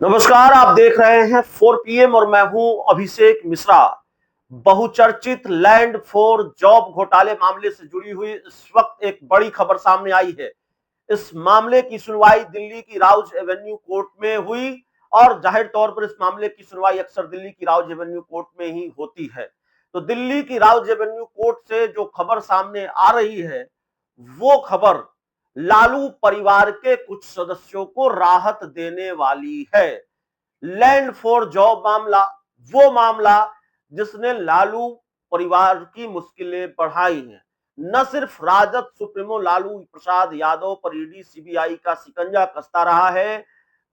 नमस्कार, आप देख रहे हैं 4 PM और मैं हूं अभिषेक मिश्रा। बहुचर्चित लैंड फॉर जॉब घोटाले मामले से जुड़ी हुई इस वक्त एक बड़ी खबर सामने आई है। इस मामले की सुनवाई दिल्ली की राउज एवेन्यू कोर्ट में हुई और जाहिर तौर पर इस मामले की सुनवाई अक्सर दिल्ली की राउज एवेन्यू कोर्ट में ही होती है। तो दिल्ली की राउज एवेन्यू कोर्ट से जो खबर सामने आ रही है, वो खबर लालू परिवार के कुछ सदस्यों को राहत देने वाली है। लैंड फॉर जॉब मामला, वो मामला जिसने लालू परिवार की मुश्किलें बढ़ाई हैं। न सिर्फ राजद सुप्रीमो लालू प्रसाद यादव पर ईडी सीबीआई का शिकंजा कसता रहा है,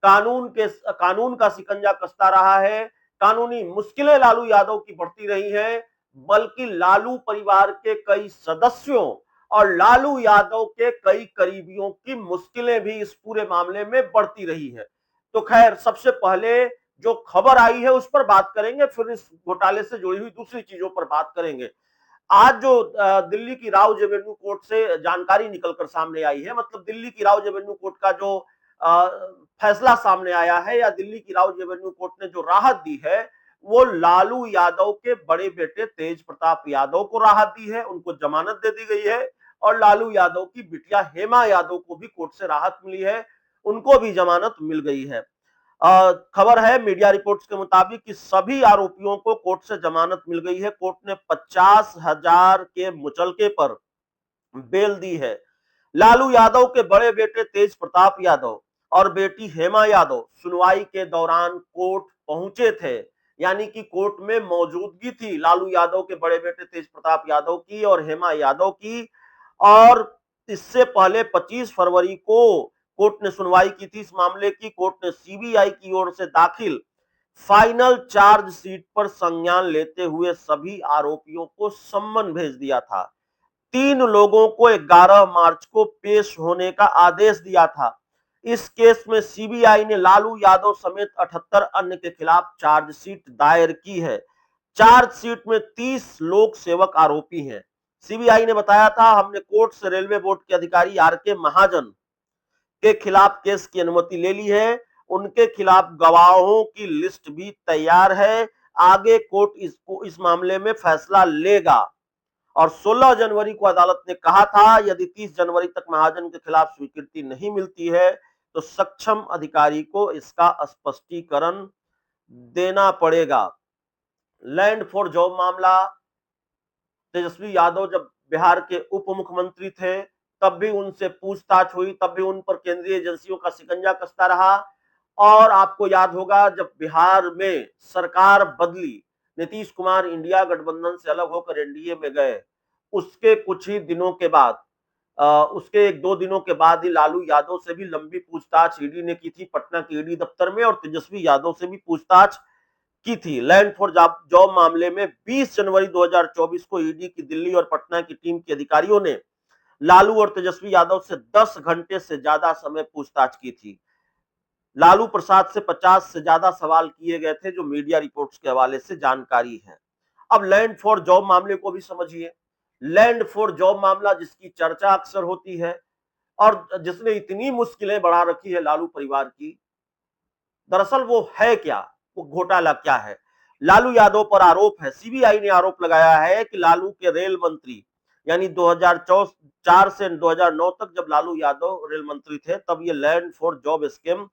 कानून का शिकंजा कसता रहा है, कानूनी मुश्किलें लालू यादव की बढ़ती रही हैं, बल्कि लालू परिवार के कई सदस्यों और लालू यादव के कई करीबियों की मुश्किलें भी इस पूरे मामले में बढ़ती रही है। तो खैर, सबसे पहले जो खबर आई है उस पर बात करेंगे, फिर इस घोटाले से जुड़ी हुई दूसरी चीजों पर बात करेंगे। आज जो दिल्ली की राउज एवेन्यू कोर्ट से जानकारी निकलकर सामने आई है, मतलब दिल्ली की राउज एवेन्यू कोर्ट का जो अ, फैसला सामने आया है, या दिल्ली की राउज एवेन्यू कोर्ट ने जो राहत दी है, वो लालू यादव के बड़े बेटे तेज प्रताप यादव को राहत दी है, उनको जमानत दे दी गई है। और लालू यादव की बिटिया हेमा यादव को भी कोर्ट से राहत मिली है, उनको भी जमानत मिल गई है। खबर है मीडिया रिपोर्ट्स के मुताबिक कि सभी आरोपियों को कोर्ट से जमानत मिल गई है। कोर्ट ने 50,000 के मुचलके पर बेल दी है। लालू यादव के बड़े बेटे तेज प्रताप यादव और बेटी हेमा यादव सुनवाई के दौरान कोर्ट पहुंचे थे, यानी कि कोर्ट में मौजूदगी थी लालू यादव के बड़े बेटे तेज प्रताप यादव की और हेमा यादव की। और इससे पहले 25 फरवरी को कोर्ट ने सुनवाई की थी इस मामले की। कोर्ट ने सीबीआई की ओर से दाखिल फाइनल चार्जशीट पर संज्ञान लेते हुए सभी आरोपियों को सम्मन भेज दिया था। 3 लोगों को 11 मार्च को पेश होने का आदेश दिया था। इस केस में सीबीआई ने लालू यादव समेत 78 अन्य के खिलाफ चार्जशीट दायर की है। चार्जशीट में 30 लोक सेवक आरोपी हैं। सीबीआई ने बताया था, हमने कोर्ट से रेलवे बोर्ड के अधिकारी आर के महाजन के खिलाफ केस की अनुमति ले ली है। उनके खिलाफ गवाहों की लिस्ट भी तैयार है। आगे कोर्ट इस मामले में फैसला लेगा। और 16 जनवरी को अदालत ने कहा था, यदि 30 जनवरी तक महाजन के खिलाफ स्वीकृति नहीं मिलती है तो सक्षम अधिकारी को इसका स्पष्टीकरण देना पड़ेगा। लैंड फॉर जॉब मामला, तेजस्वी यादव जब बिहार के उप मुख्यमंत्री थे तब भी उनसे पूछताछ हुई, तब भी उन पर केंद्रीय एजेंसियों का शिकंजा कसता रहा। और आपको याद होगा, जब बिहार में सरकार बदली, नीतीश कुमार इंडिया गठबंधन से अलग होकर एनडीए में गए, उसके कुछ ही दिनों के बाद, उसके 1-2 दिनों के बाद ही लालू यादव से भी लंबी पूछताछ ईडी ने की थी पटना के ईडी दफ्तर में, और तेजस्वी यादव से भी पूछताछ की थी। लैंड फॉर जॉब मामले में 20 जनवरी 2024 को ईडी की दिल्ली और पटना की टीम के अधिकारियों ने लालू और तेजस्वी यादव से 10 घंटे से ज्यादा समय पूछताछ की थी। लालू प्रसाद से 50 से ज्यादा सवाल किए गए थे, जो मीडिया रिपोर्ट्स के हवाले से जानकारी है। अब लैंड फॉर जॉब मामले को भी समझिए। लैंड फॉर जॉब मामला जिसकी चर्चा अक्सर होती है और जिसने इतनी मुश्किलें बढ़ा रखी है लालू परिवार की, दरअसल वो है क्या, वो घोटाला क्या है? लालू यादव पर आरोप है, सीबीआई ने आरोप लगाया है कि लालू के रेल मंत्री, यानी 2004 से 2009 तक जब लालू यादव रेल मंत्री थे, तब ये लैंड फॉर जॉब स्कीम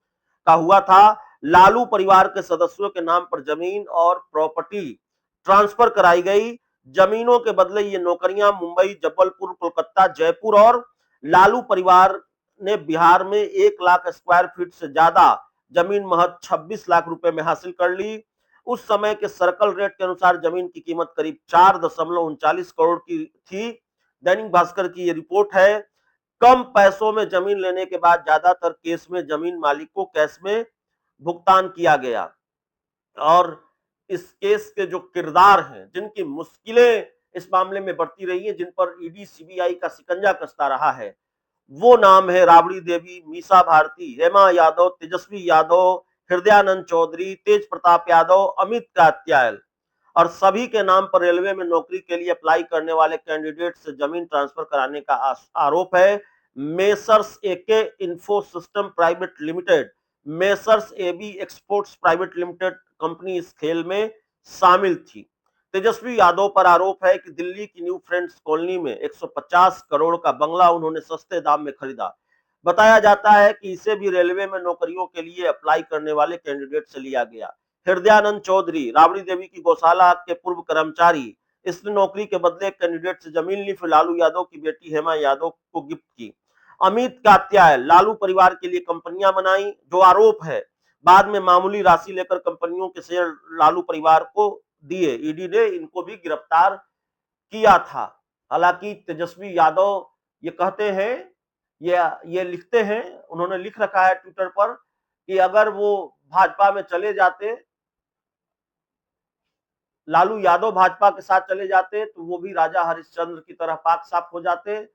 का हुआ था। लालू परिवार के सदस्यों के नाम पर जमीन और प्रॉपर्टी ट्रांसफर कराई गई। जमीनों के बदले ये नौकरियां मुंबई, जबलपुर, कोलकाता, जयपुर, और लालू परिवार ने बिहार में 1 लाख स्क्वायर फीट से ज्यादा जमीन महज 26 लाख रुपए में हासिल कर ली। उस समय के सर्कल रेट के अनुसार जमीन की कीमत करीब 4.39 करोड़ की थी। दैनिक भास्कर की ये रिपोर्ट है। कम पैसों में जमीन लेने के बाद ज्यादातर केस में जमीन मालिक को कैश में भुगतान किया गया। और इस केस के जो किरदार हैं, जिनकी मुश्किलें इस मामले में बढ़ती रही है, जिन पर ईडी सीबीआई का शिकंजा कसता रहा है, वो नाम है राबड़ी देवी, मीसा भारती, हेमा यादव, तेजस्वी यादव, हृदयानंद चौधरी, तेज प्रताप यादव, अमित कात्याल। और सभी के नाम पर रेलवे में नौकरी के लिए अप्लाई करने वाले कैंडिडेट से जमीन ट्रांसफर कराने का आरोप है। Messrs A K info system private limited messrs A B exports private limited company इस खेल में शामिल थी। तेजस्वी यादव पर आरोप है कि दिल्ली की न्यू फ्रेंड्स कॉलोनी में 150 करोड़ का बंगला उन्होंने सस्ते दाम में खरीदा। बताया जाता है कि इसे भी रेलवे में नौकरियों के लिए अप्लाई करने वाले कैंडिडेट से लिया गया। हृदयानंद चौधरी, राबड़ी देवी की गौशाला के पूर्व कर्मचारी, इसने नौकरी के बदले कैंडिडेट से जमीन ली, फिर लालू यादव की बेटी हेमा यादव को गिफ्ट की। अमित कात्याल, लालू परिवार के लिए कंपनियां बनाई, जो आरोप है। बाद में मामूली राशि लेकर कंपनियों के शेयर लालू परिवार को दिए। ईडी ने इनको भी गिरफ्तार किया था। हालांकि तेजस्वी यादव ये कहते हैं, ये लिखते हैं, उन्होंने लिख रखा है ट्विटर पर कि अगर वो भाजपा में चले जाते, लालू यादव भाजपा के साथ चले जाते, तो वो भी राजा हरिश्चंद्र की तरह पाक साफ हो जाते।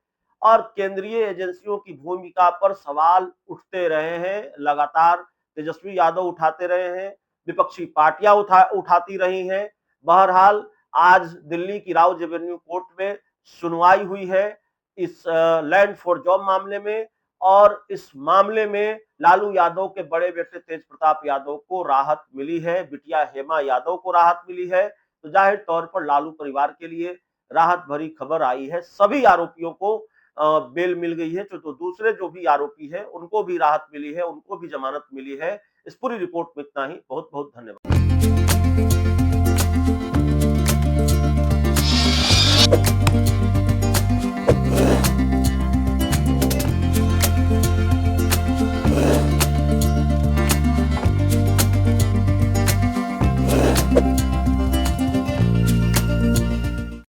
और केंद्रीय एजेंसियों की भूमिका पर सवाल उठते रहे हैं, लगातार तेजस्वी यादव उठाते रहे हैं, विपक्षी पार्टियां उठाती रही हैं। बहरहाल आज दिल्ली की राउज एवेन्यू कोर्ट में सुनवाई हुई है इस लैंड फॉर जॉब मामले में, और इस मामले में लालू यादव के बड़े बेटे तेज प्रताप यादव को राहत मिली है, बिटिया हेमा यादव को राहत मिली है। तो जाहिर तौर पर लालू परिवार के लिए राहत भरी खबर आई है। सभी आरोपियों को बेल मिल गई है, जो तो दूसरे जो भी आरोपी है उनको भी राहत मिली है, उनको भी जमानत मिली है। इस पूरी रिपोर्ट में इतना ही। बहुत बहुत धन्यवाद।